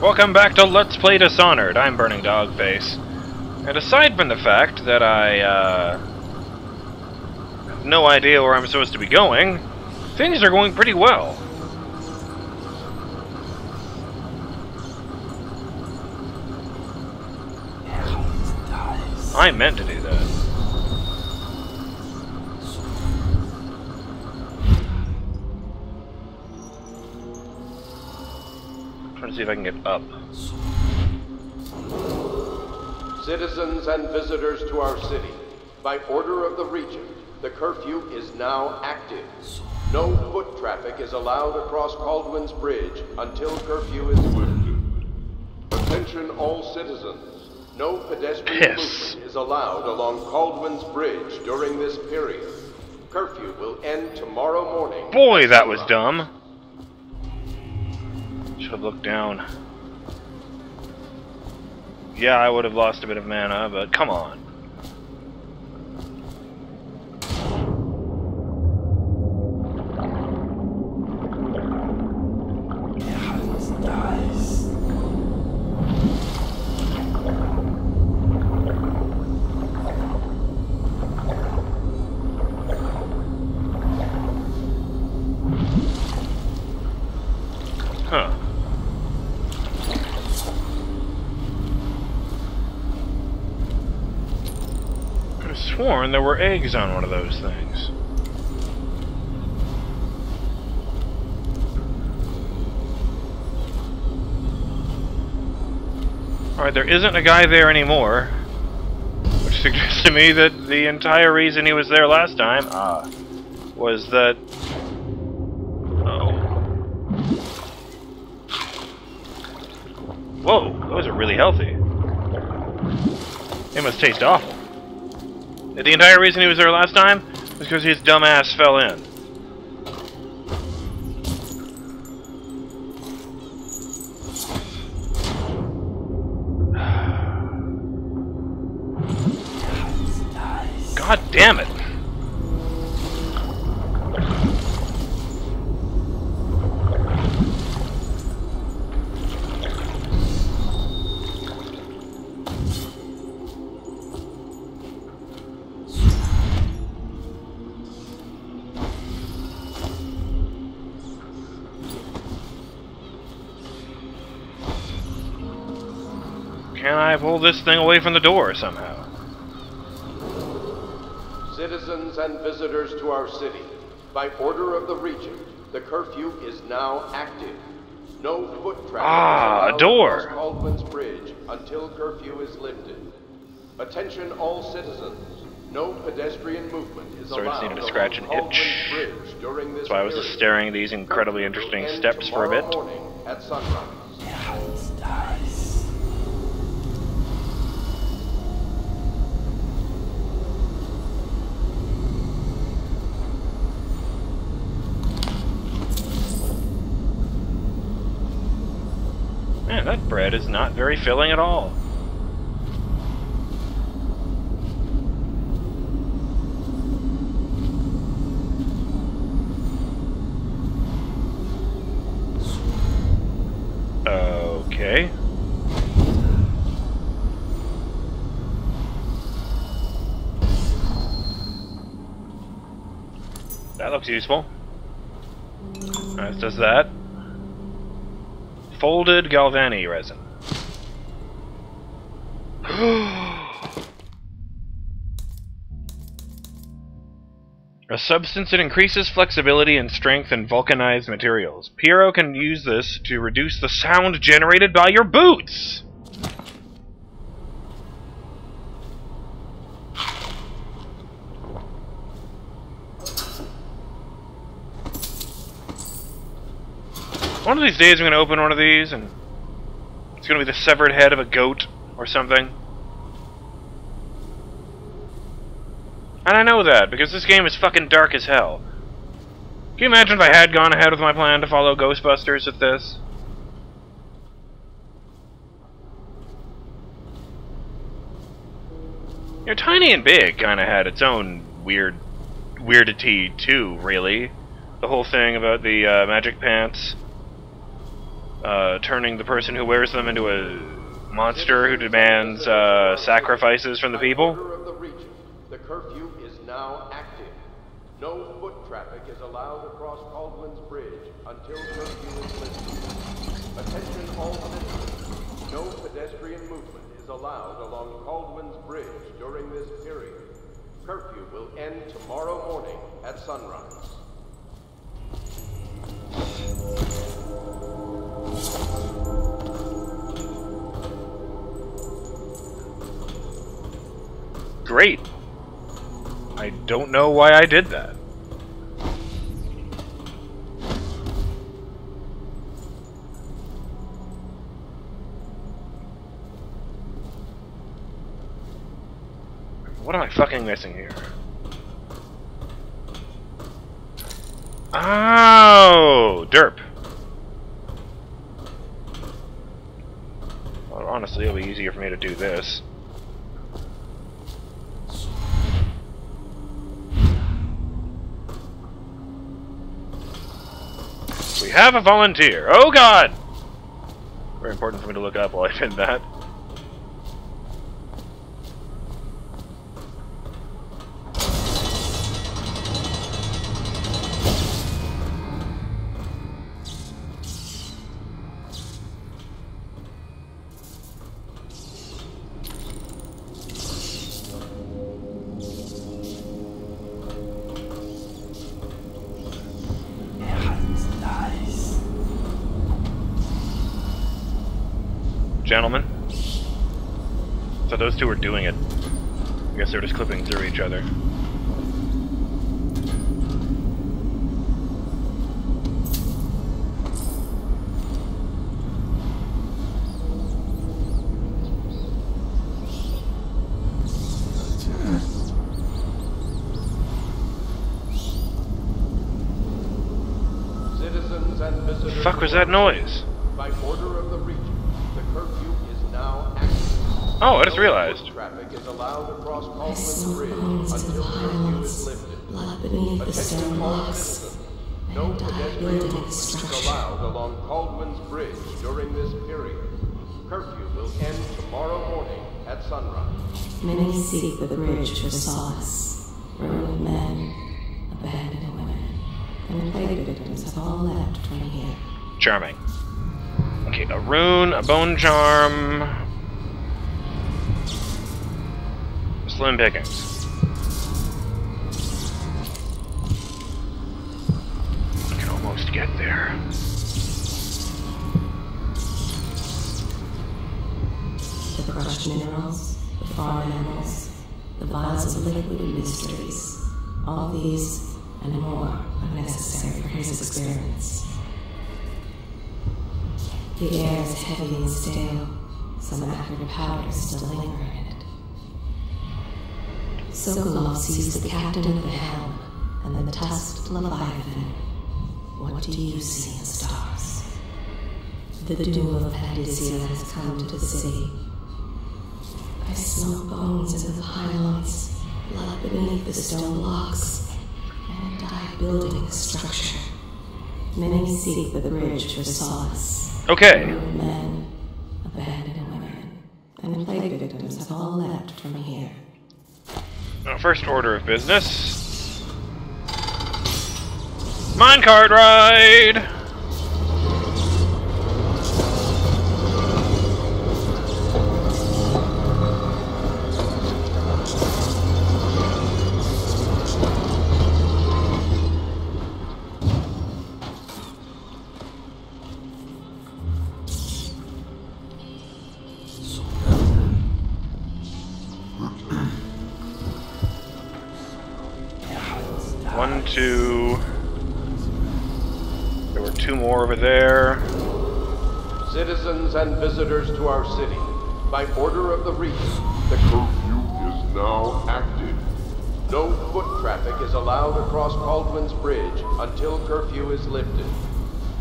Welcome back to Let's Play Dishonored. I'm BurningDogFace. And aside from the fact that I have no idea where I'm supposed to be going, things are going pretty well. I meant to do that. Trying to see if I can get up. Citizens and visitors to our city, by order of the Regent, the curfew is now active. No foot traffic is allowed across Kaldwin's bridge until curfew is lifted. Attention all citizens. No pedestrian movement is allowed along Kaldwin's bridge during this period. Curfew will end tomorrow morning. Boy, that was dumb. Should have looked down. Yeah, I would have lost a bit of mana, but come on. Huh. I could have sworn there were eggs on one of those things. Alright, there isn't a guy there anymore, which suggests to me that the entire reason he was there last time, was that... Whoa, those are really healthy. They must taste awful. The entire reason he was there last time was because his dumb ass fell in. God damn it. Can I pull this thing away from the door somehow? Citizens and visitors to our city, by order of the Regent, the curfew is now active. No foot traffic a door! across Kaldwin's bridge until curfew is lifted. Attention all citizens. No pedestrian movement is allowed. So I just needed to scratch an itch. Bridge during this That's why I was just staring at these incredibly interesting steps for a bit. morning at sunrise. Man, that bread is not very filling at all. Okay. That looks useful. As does that. Folded galvani resin. A substance that increases flexibility and strength in vulcanized materials. Piero can use this to reduce the sound generated by your boots! One of these days I'm going to open one of these and it's going to be the severed head of a goat or something. And I know that because this game is fucking dark as hell. Can you imagine if I had gone ahead with my plan to follow Ghostbusters with this? You know, Tiny and Big kind of had its own weirdity too, really. The whole thing about the magic pants. turning the person who wears them into a monster who demands sacrifices from the people. Order of the region. The curfew is now active. No foot traffic is allowed across Kaldwin's Bridge until curfew is lifted. Attention all citizens. No pedestrian movement is allowed along Kaldwin's Bridge during this period. Curfew will end tomorrow morning at sunrise. Great. I don't know why I did that. What am I fucking missing here? Oh, derp. Well, honestly, it'll be easier for me to do this. We have a volunteer. Oh god! Very important for me to look up while I did that. Gentlemen. So those two were doing it. I guess they're just clipping through each other. Citizens and visitors. The fuck was that noise? By order of the region, the curfew is now active. Oh, I just realized. Traffic is allowed across Kaldwin's Bridge until curfew is lifted. Blood beneath the stone blocks. No pedestrian movement is allowed along Kaldwin's Bridge during this period. Curfew will end tomorrow morning at sunrise. Many seek the bridge for solace. Ruined men, abandoned women, and plague victims have all left from here. Charming. Okay, a rune, a bone charm. Slim pickings. I can almost get there. The crushed minerals, the farm animals, the vials of liquid mysteries. All these and more are necessary for his experiments. The air is heavy and stale. Some acrid powders still linger in it. Sokolov sees the captain of the helm and the tusked Leviathan. What do you see in the stars? The doom of Pandisia has come to the city. I smell bones in the pylons, blood beneath the stone blocks, and I building the structure. Many seek the bridge for solace. Okay. Men, abandoned women, and plague victims have all left from here. First order of business. Minecart ride! One, two. There were two more over there. Citizens and visitors to our city, by order of the region, the curfew is now active. No foot traffic is allowed across Kaldwin's Bridge until curfew is lifted.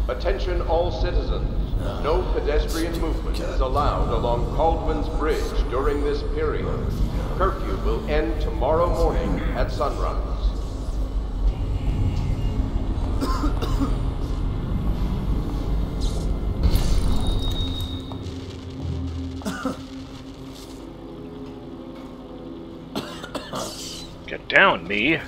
Attention all citizens. No pedestrian movement is allowed along Kaldwin's Bridge during this period. Curfew will end tomorrow morning at sunrise. down, me.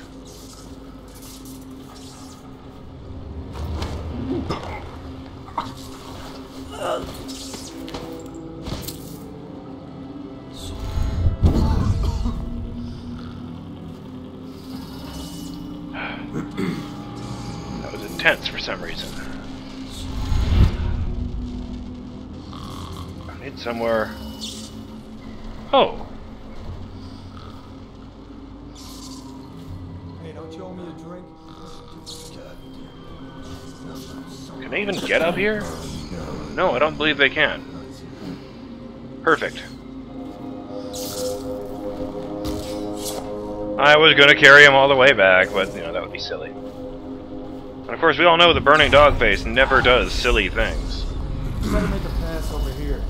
That was intense for some reason. I need somewhere... Oh! Hey, don't you owe me a drink? Can they even get up here? No, I don't believe they can. Perfect. I was gonna carry him all the way back, but, you know, that would be silly. And of course, we all know the BurningDogFace never does silly things. You better make a pass over here.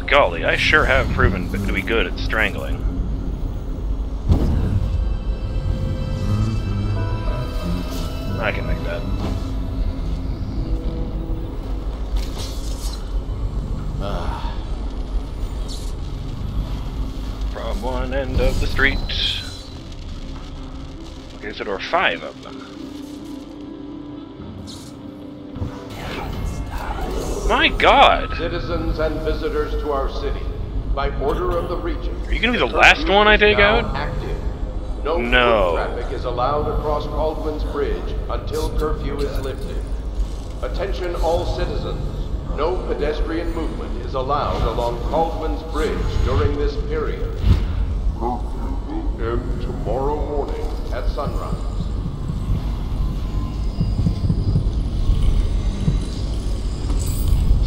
Golly, I sure have proven to be good at strangling. I can make that. From one end of the street. Okay, so there were 5 of them. My God! Citizens and visitors to our city, by order of the Regent. Are you gonna be the last one I take out? Active. No No. foot traffic is allowed across Kaldwin's bridge until curfew is lifted. Attention all citizens. No pedestrian movement is allowed along Kaldwin's bridge during this period. Curfew will end tomorrow morning at sunrise.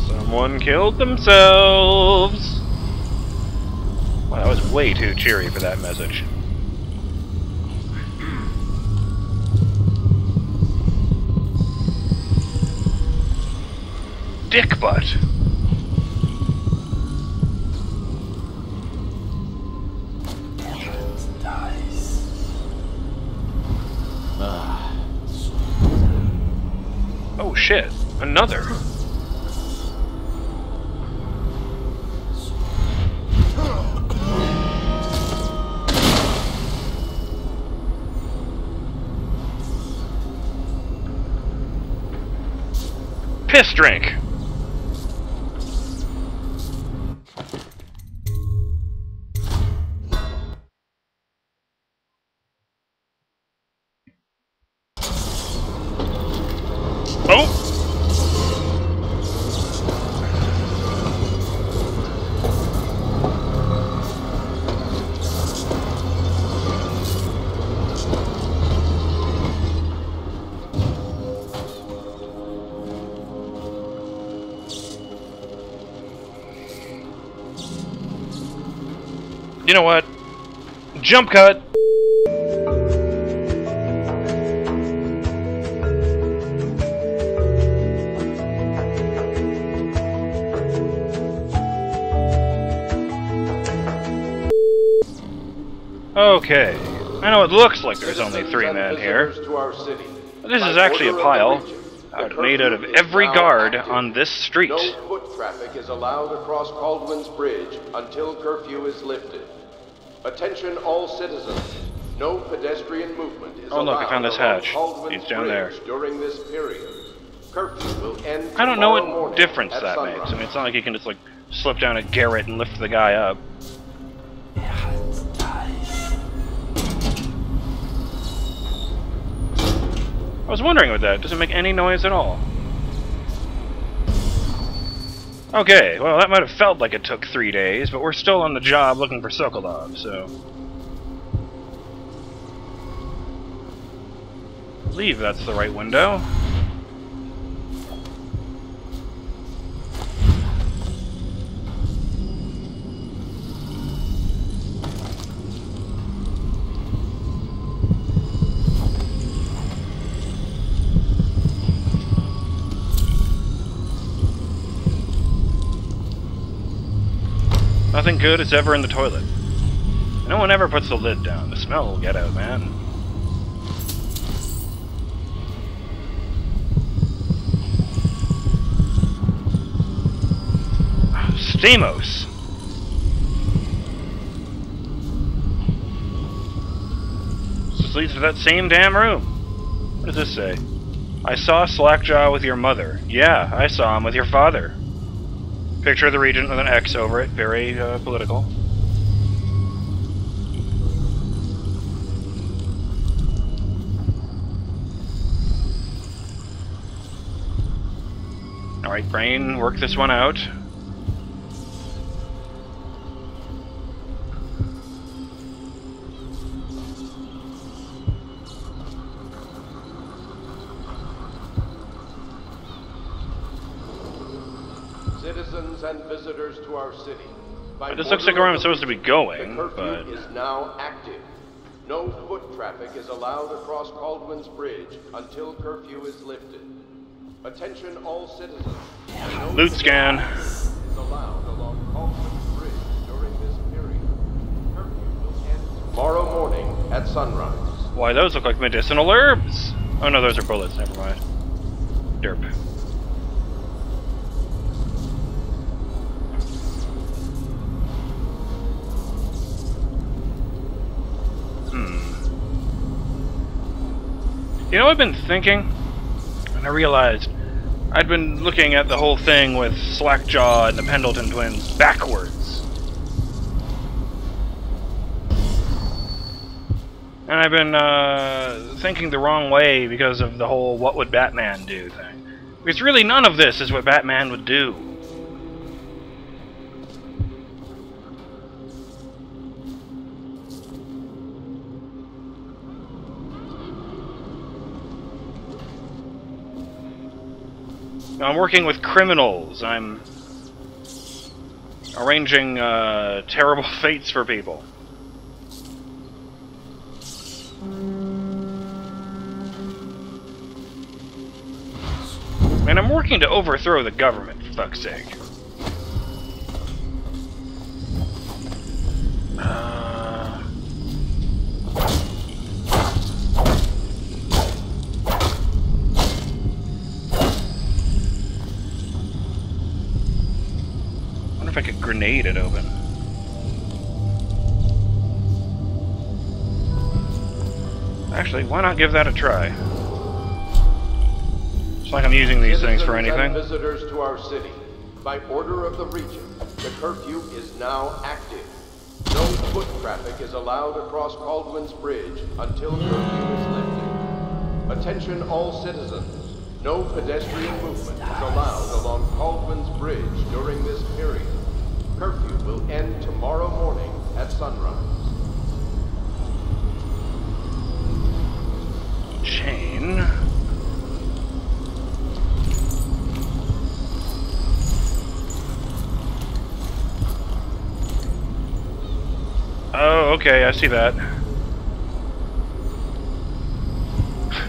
Someone killed themselves! Wow, that was way too cheery for that message. Dick butt! Oh shit, another! Piss drink! Oh! You know what? Jump cut! Okay. I know it looks like there's only 3 men here. But this is actually a pile made out of every guard on this street. No foot traffic is allowed across Kaldwin's bridge until curfew is lifted. Attention all citizens. No pedestrian movement is allowed. Oh look, I found this hatch. Kaldwin's It's down there. bridge during this period. Curfew will end I don't know tomorrow what difference morning that at makes. I sunrise. mean, it's not like you can just, like, slip down a garret and lift the guy up. I was wondering with that. It doesn't make any noise at all. Okay, well, that might have felt like it took 3 days, but we're still on the job looking for Sokolov, so... I believe that's the right window. Nothing good is ever in the toilet. No one ever puts the lid down. The smell will get out, man. Themos! This leads to that same damn room. What does this say? I saw Slackjaw with your mother. Yeah, I saw him with your father. Picture of the Regent with an X over it. Very political. Alright, brain, work this one out. Citizens and visitors to our city. By This looks like where I'm supposed to be going, the but... curfew is now active. No foot traffic is allowed across Kaldwin's Bridge until curfew is lifted. Attention all citizens. No Loot scan. is allowed along Kaldwin's Bridge during this period. Curfew will end tomorrow morning at sunrise. Why, those look like medicinal herbs! Oh no, those are bullets, never mind. Derp. You know, I've been thinking, and I realized I'd been looking at the whole thing with Slackjaw and the Pendleton twins backwards. And I've been thinking the wrong way because of the whole what would Batman do thing. Because really none of this is what Batman would do. I'm working with criminals. I'm arranging terrible fates for people. And I'm working to overthrow the government, for fuck's sake. If I could grenade it open. Actually, why not give that a try? It's like I'm using these things for anything. Visitors to our city. By order of the Regent, the curfew is now active. No foot traffic is allowed across Kaldwin's Bridge until curfew is lifted. Attention all citizens. No pedestrian movement is allowed along Kaldwin's Bridge during this period. Curfew will end tomorrow morning at sunrise. Chain. Oh, okay, I see that.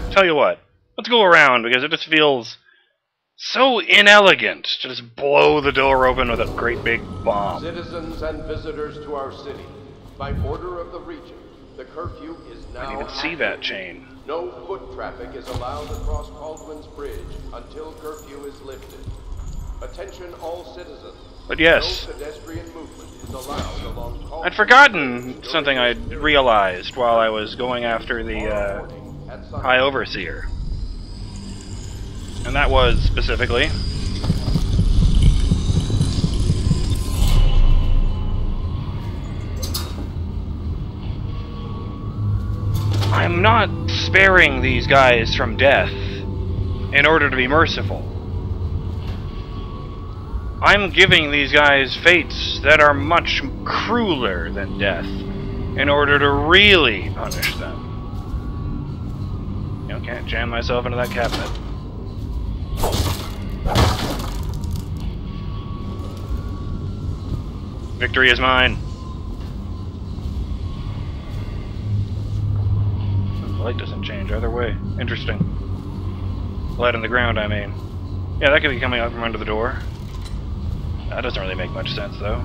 Tell you what, let's go around because it just feels so inelegant to just blow the door open with a great big bomb. Citizens and visitors to our city, by order of the Regent, the curfew is now I didn't even see that chain. No foot traffic is allowed across Kaldwin's Bridge until curfew is lifted. Attention all citizens. But yes, no pedestrian movement is allowed along Kaldwin's I'd forgotten something I'd realized while I was going after the High Overseer. And that was, specifically, I'm not sparing these guys from death in order to be merciful. I'm giving these guys fates that are much crueler than death in order to really punish them. You know, can't jam myself into that cabinet. Victory is mine. The light doesn't change either way. Interesting. Light on the ground, I mean. Yeah, that could be coming out from under the door. That doesn't really make much sense, though.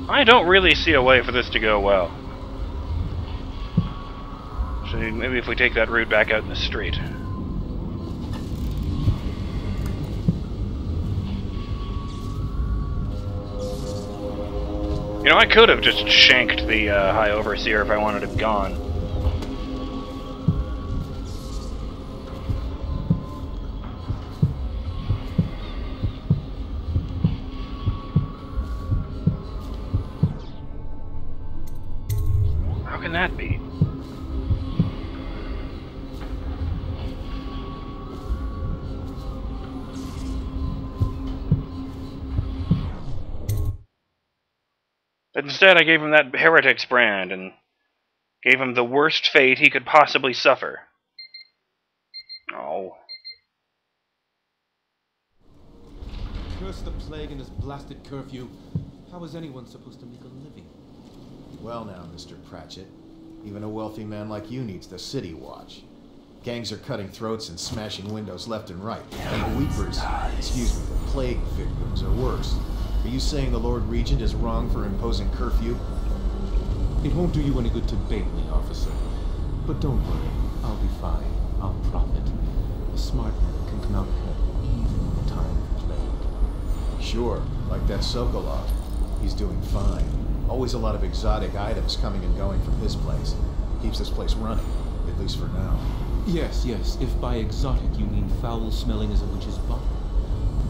I don't really see a way for this to go well. So maybe if we take that route back out in the street. You know, I could have just shanked the High Overseer if I wanted him gone. How can that be? But instead, I gave him that heretic's brand and gave him the worst fate he could possibly suffer. Oh. Curse the plague and this blasted curfew. How is anyone supposed to make a living? Well now, Mr. Pratchett, even a wealthy man like you needs the city watch. Gangs are cutting throats and smashing windows left and right. And the weepers, excuse me, the plague victims are worse. Are you saying the Lord Regent is wrong for imposing curfew? It won't do you any good to bait me, officer. But don't worry, I'll be fine. I'll profit. A smart man can come out ahead, even in a time of plague. Sure, like that Sokolov. He's doing fine. Always a lot of exotic items coming and going from his place. Keeps this place running, at least for now. Yes, yes, if by exotic you mean foul-smelling as a witch's bottom.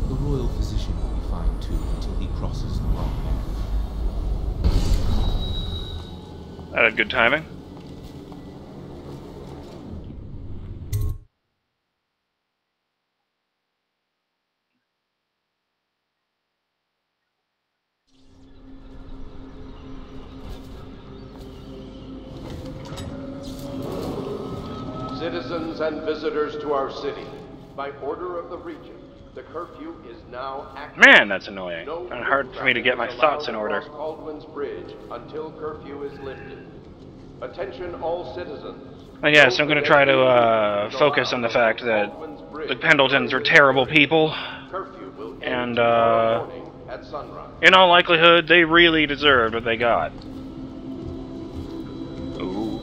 The royal physician will be fine too, until he crosses the wrong man. That had good timing. Citizens and visitors to our city, by order of the Regent, the curfew is now active. Man, that's annoying. No Kind of hard for me to get my thoughts in order. across Kaldwin's bridge until curfew is lifted. Attention all citizens. Yes, I'm going to try to focus on the fact that the Pendletons are terrible people, Curfew will end and tomorrow morning at sunrise. in all likelihood, they really deserved what they got. Ooh.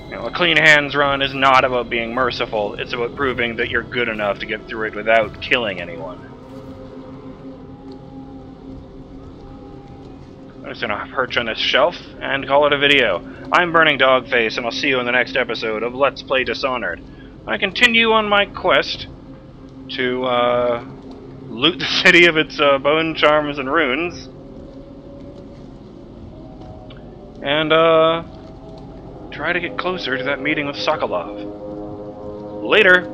You know, a clean hands run is not about being merciful, it's about proving that you're good enough to get through it without killing anyone. I'm just gonna perch on this shelf and call it a video. I'm BurningDogFace, and I'll see you in the next episode of Let's Play Dishonored. I continue on my quest to loot the city of its bone charms and runes, and try to get closer to that meeting with Sokolov. Later!